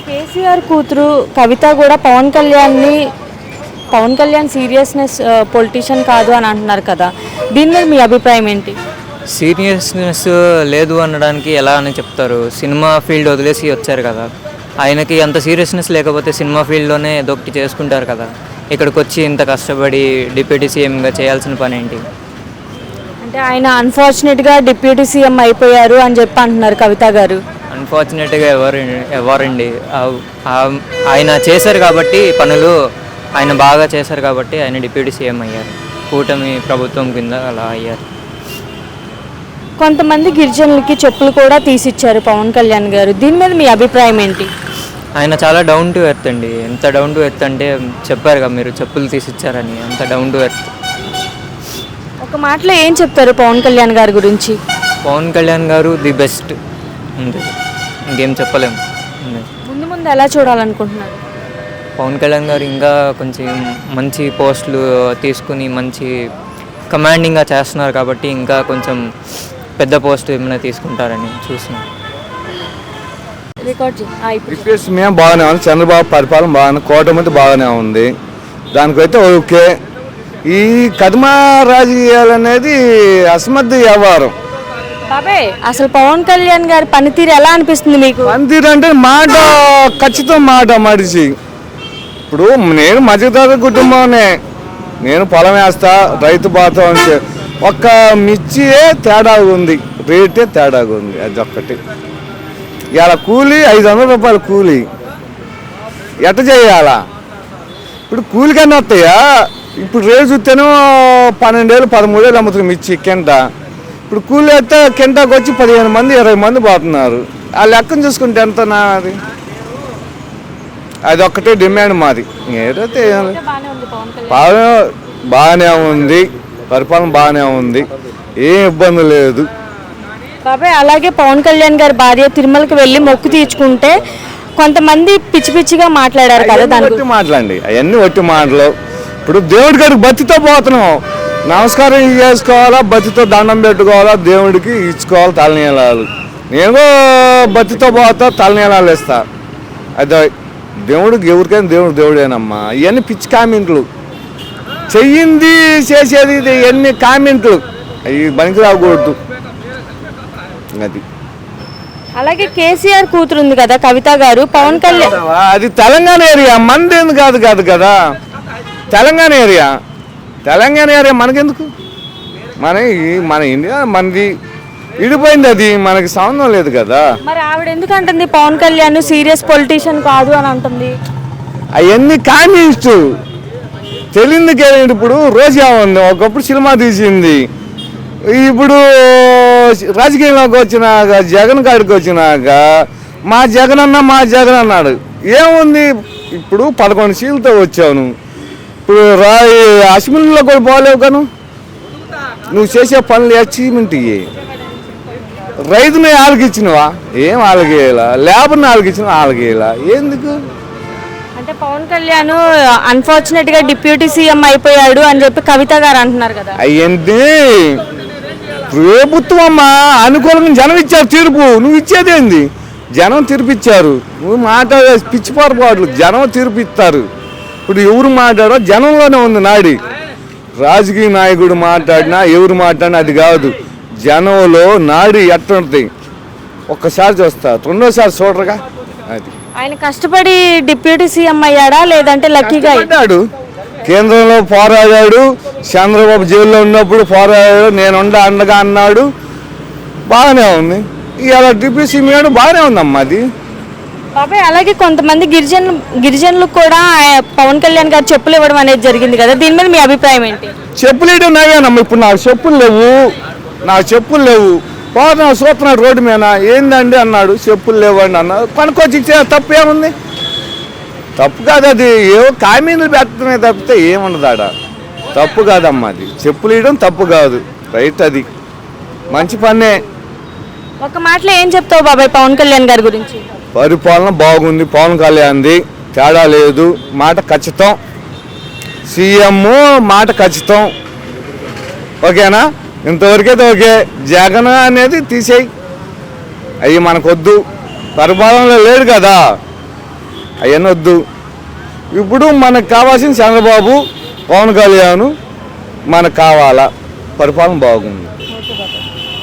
కేసీఆర్ కూతురు కవిత కూడా Pawan Kalyan seriousness politician కాదు అని అంటున్నారు కదా, దీని మీద మీ అభిప్రాయం ఏంటి? సీరియస్నెస్ లేదు అనడానికి ఎలా అని చెప్తారు? సినిమా ఫీల్డ్ వదిలేసి వచ్చారు కదా, ఆయనకి అంత సీరియస్నెస్ లేకపోతే సినిమా ఫీల్డ్లోనే దొక్కి చేసుకుంటారు కదా. ఇక్కడికి వచ్చి ఇంత కష్టపడి డిప్యూటీ సీఎంగా చేయాల్సిన పని ఏంటి? అంటే ఆయన అన్ఫార్చునేట్గా డిప్యూటీ సీఎం అయిపోయారు అని చెప్పి అంటున్నారు కవిత గారు. అన్ఫార్చునేట్గా ఎవరండి, ఆయన చేశారు కాబట్టి పనులు, ఆయన బాగా చేశారు కాబట్టి ఆయన డిప్యూటీ సీఎం అయ్యారు. కూటమి ప్రభుత్వం కింద అలా అయ్యారు. కొంతమంది గిరిజనులకి చెప్పులు కూడా తీసిచ్చారు పవన్ కళ్యాణ్ గారు, దీని మీద మీ అభిప్రాయం ఏంటి? ఆయన చాలా డౌన్ టు ఎర్త్ అండి. ఎంత డౌన్ టు ఎర్త్ అంటే చెప్పారు కదా మీరు, చెప్పులు తీసిచ్చారని, అంత డౌన్ టు ఎర్త్. ఒక మాటలో ఏం చెప్తారు పవన్ కళ్యాణ్ గారి గురించి? పవన్ కళ్యాణ్ గారు ది బెస్ట్ అంతే, ఇంకేం చెప్పలేము. ముందు ముందు ఎలా చూడాలనుకుంటున్నారు? పవన్ కళ్యాణ్ గారు ఇంకా కొంచెం మంచి పోస్టులు తీసుకుని మంచి కమాండింగ్గా చేస్తున్నారు కాబట్టి ఇంకా కొంచెం పెద్ద పోస్ట్ ఏమైనా తీసుకుంటారని చూస్తున్నాం. రిక్వెస్ట్ మేము బాగానే ఉంది, చంద్రబాబు పరిపాలన బాగానే, కూటమి బాగానే ఉంది, దానికైతే ఓకే. ఈ కదమా రాజకీయాలు అనేది అసమర్థ వ్యవహారం. బాబాయ్, అసలు పవన్ కళ్యాణ్ గారి పనితీరు ఎలా అనిపిస్తుంది మీకు? పనితీరు అంటే మాట ఖచ్చితం, మాట మడిచి. ఇప్పుడు నేను మధ్యతరగతి కుటుంబంనే, నేను పొలం వేస్తా, రైతు బాత ఒక్క మిర్చియే తేడా ఉంది, రేటే తేడా ఉంది, అది ఒక్కటి. ఇలా కూలి 500 రూపాయలు కూలి ఎట్ట చేయాలా? ఇప్పుడు కూలికన్నా వస్తాయా? ఇప్పుడు రేటు చూస్తేనో 12,000 13,000 అమ్ముతుంది మిర్చి కింట. ఇప్పుడు కూలి అయితే కింటకు వచ్చి 15 మంది 20 మంది పోతున్నారు. ఆ లెక్కను చూసుకుంటే ఎంత నాది? అది ఒక్కటే డిమాండ్ మాది. ఏదైతే బాగానే ఉంది, పరిపాలన బాగానే ఉంది, ఏం ఇబ్బంది లేదు. బాబాయ్, అలాగే పవన్ కళ్యాణ్ గారి భార్య తిరుమలకి వెళ్ళి మొక్కు తీర్చుకుంటే కొంతమంది పిచ్చి పిచ్చిగా మాట్లాడారు కదా, దాని మాట్లాడండి. అవన్నీ ఒట్టి మాటలు. ఇప్పుడు దేవుడి గారికి బతితో పోతున్నాం, నమస్కారం చేసుకోవాలా, బతితో దండం పెట్టుకోవాలా, దేవుడికి ఇచ్చుకోవాలి తలనీలాలు. నేను బతితో పోతా, తలనీలాలు ఇస్తా. అదే దేవుడికి, ఎవరికైనా దేవుడేనమ్మా. ఇవన్నీ పిచ్చి కామెంట్లు, చెయ్యింది చేసేది ఇవన్నీ కామెంట్లు, అవి పనికి రాకూడదు. అది అలాగే కేసీఆర్ కూతురు ఉంది కదా కవిత గారు, పవన్ కళ్యాణ్, అది తెలంగాణ ఏరియా, మనదేంది కాదు కదా. తెలంగాణ ఏరియా మనకెందుకు? మన ఇండియా మనది, విడిపోయింది, అది మనకి సంబంధం లేదు కదా. మరి ఆవిడ ఎందుకు అంటుంది పవన్ కళ్యాణ్ సీరియస్ పొలిటీషియన్ కాదు అని అంటుంది? అవన్నీ కామెంట్స్ తెలియదు. ఇప్పుడు రోజా ఉంది, ఒకప్పుడు సినిమా తీసింది, ఇప్పుడు రాజకీయంలోకి వచ్చినాక, జగన్ కాడికి వచ్చినాక మా జగన్ అన్నాడు. ఏముంది? ఇప్పుడు 11 సీట్లతో వచ్చాను, ఇప్పుడు అసెంబ్లీలో కూడా పోలేవు కాను. నువ్వు చేసే పనులు అచీవ్మెంట్ ఇవి. రైతుని ఆలకిచ్చినవా? ఏం ఆలకేయాలా? లేబర్ని ఆలకిచ్చినా ఆలకేయాలా? ఎందుకు? అంటే పవన్ కళ్యాణ్ అన్ఫార్చునేట్ గా డిప్యూటీ సీఎం అయిపోయాడు అని చెప్పి కవిత గారు అంటున్నారు కదా. అయ్యింది ప్రభుత్వం అమ్మా, అనుకూలంగా జనం ఇచ్చారు తీర్పు. నువ్వు ఇచ్చేదేంది? జనం తీర్పిచ్చారు. నువ్వు మాట్లాడే పిచ్చి పొరపాట్లు, జనం తీర్పు ఇస్తారు. ఇప్పుడు ఎవరు మాట్లాడో జనంలోనే ఉంది నాడి. రాజకీయ నాయకుడు మాట్లాడినా ఎవరు మాట్లాడినా అది కాదు, జనంలో నాడి ఎట్టుంటుంది ఒక్కసారి చూస్తా, రెండోసారి చూడరుగా. అది ఆయన కష్టపడి డిప్యూటీ సీఎం అయ్యాడా లేదంటే లక్కీగా అయ్యాడు? కేంద్రంలో పోరాడాడు, చంద్రబాబు జైల్లో ఉన్నప్పుడు పోరాడాడు, నేను అండగా అన్నాడు, బాగానే ఉంది. ఇలా డిప్యూటీ సీఎం బాగానే ఉందమ్మా అది. బాబాయ్, అలాగే కొంతమంది గిరిజనులకు కూడా పవన్ కళ్యాణ్ గారు చెప్పులు ఇవ్వడం అనేది జరిగింది కదా, దీని మీద మీ అభిప్రాయం ఏంటి? చెప్పులు ఇవ్వడం నావేనమ్మా. ఇప్పుడు నాకు చెప్పులు లేవు, పోతున్నా చూస్తున్నాడు రోడ్డు మీద, ఏందండి అన్నాడు, చెప్పులు లేవండి అన్నాడు. కొనుక్కొచ్చి ఇచ్చే తప్పు ఏముంది? తప్పు కాదు, అది ఏవో కామెంట్లు పెట్టడమే తప్పితే ఏముండదు ఆడ. తప్పు కాదమ్మా అది, చెప్పులు ఇవ్వడం తప్పు కాదు, రైట్, అది మంచి పనే. ఒక మాటలో ఏం చెప్తావు బాబాయ్ పవన్ కళ్యాణ్ గారి గురించి? పరిపాలన బాగుంది, పవన్ కళ్యాణ్ది తేడా లేదు, మాట ఖచ్చితం, సీఎం మాట ఖచ్చితం. ఓకేనా? ఇంతవరకైతే ఓకే. జగన్ అనేది తీసేయి, అవి మనకొద్దు, పరిపాలనలో లేడు కదా. అవన్నీ వద్దు. ఇప్పుడు మనకు కావాల్సిన చంద్రబాబు, పవన్ కళ్యాణ్ మనకు కావాలా, పరిపాలన బాగుంది.